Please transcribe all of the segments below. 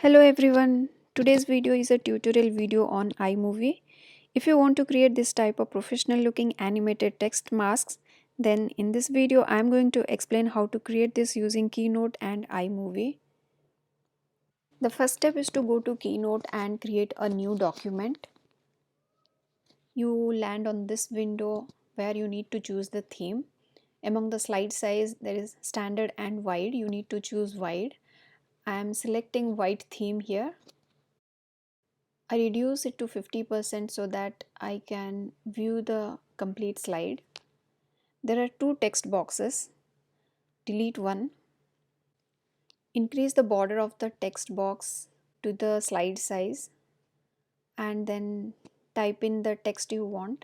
Hello everyone. Today's video is a tutorial video on iMovie. If you want to create this type of professional looking animated text masks, then in this video I am going to explain how to create this using Keynote and iMovie. The first step is to go to Keynote and create a new document. You land on this window where you need to choose the theme. Among the slide size there is standard and wide. You need to choose wide. I am selecting wide theme here. I reduce it to 50% so that I can view the complete slide. There are two text boxes. Delete one. Increase the border of the text box to the slide size and then type in the text you want.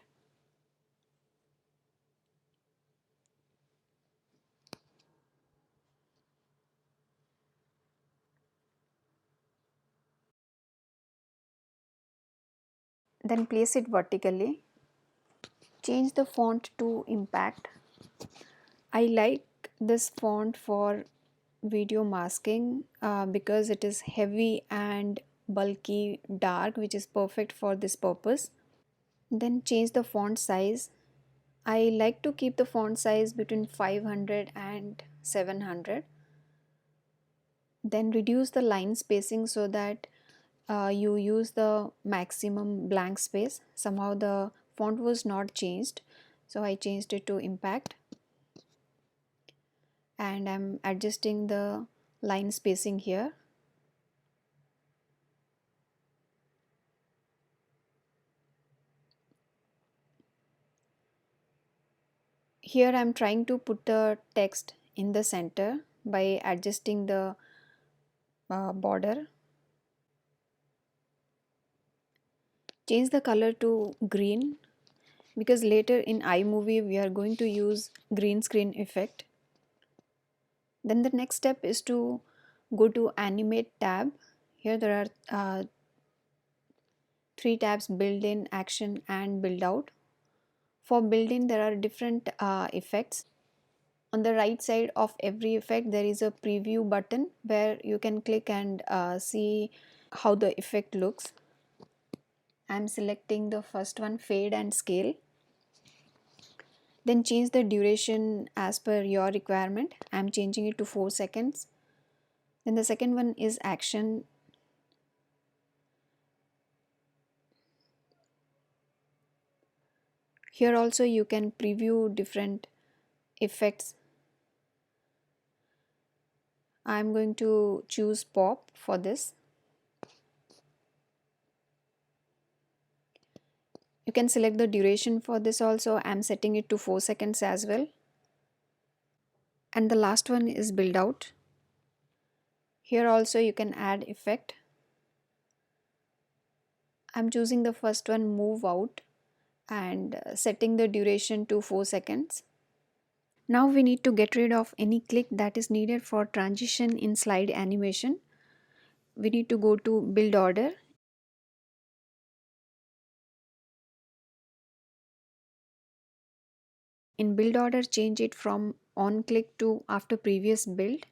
Then place it vertically. Change the font to impact. I like this font for video masking because it is heavy and bulky dark, which is perfect for this purpose. Then change the font size. I like to keep the font size between 500 and 700. Then reduce the line spacing so that you use the maximum blank space. Somehow the font was not changed, so I changed it to impact. And I'm adjusting the line spacing here. Here I'm trying to put the text in the center by adjusting the border. Change the color to green because later in iMovie we are going to use green screen effect. Then the next step is to go to animate tab. Here there are three tabs: build in, action and build out. For build in there are different effects. On the right side of every effect there is a preview button where you can click and see how the effect looks. I'm selecting the first one, fade and scale. Then change the duration as per your requirement. I'm changing it to 4 seconds. Then the second one is action. Here also you can preview different effects. I'm going to choose pop for this. You can select the duration for this also. I'm setting it to 4 seconds as well. And the last one is build out. Here also you can add effect. I'm choosing the first one, move out, and setting the duration to 4 seconds. Now we need to get rid of any click that is needed for transition in slide animation. We need to go to build order. In build order, change it from on click to after previous build.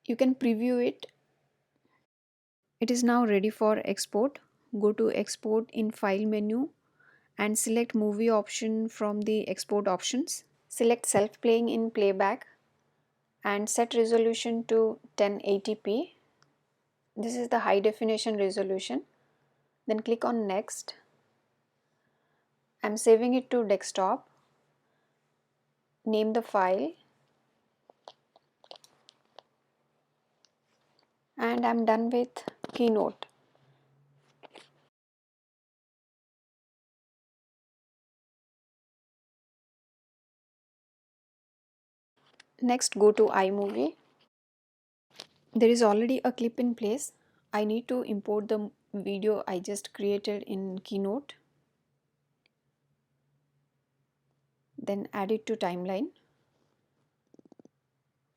You can preview it. It is now ready for export. Go to export in file menu and select movie option from the export options. Select self playing in playback and set resolution to 1080p. This is the high definition resolution. Then click on next. I'm saving it to desktop. Name the file and I'm done with Keynote. Next, go to iMovie. There is already a clip in place. I need to import the video I just created in Keynote. Then add it to timeline.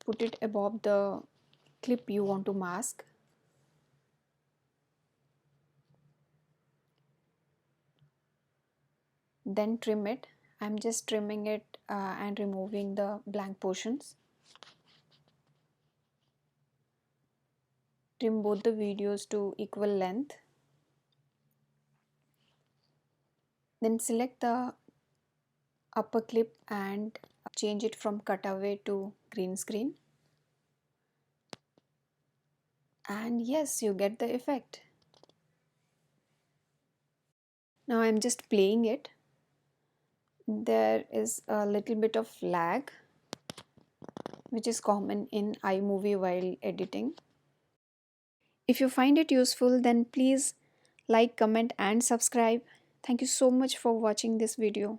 Put it above the clip you want to mask. Then trim it. I'm just trimming it and removing the blank portions. trim both the videos to equal length. Then select the upper clip and change it from cutaway to green screen. And yes, you get the effect. Now I'm just playing it. There is a little bit of lag, which is common in iMovie while editing. If you find it useful, then please like, comment, and subscribe. Thank you so much for watching this video.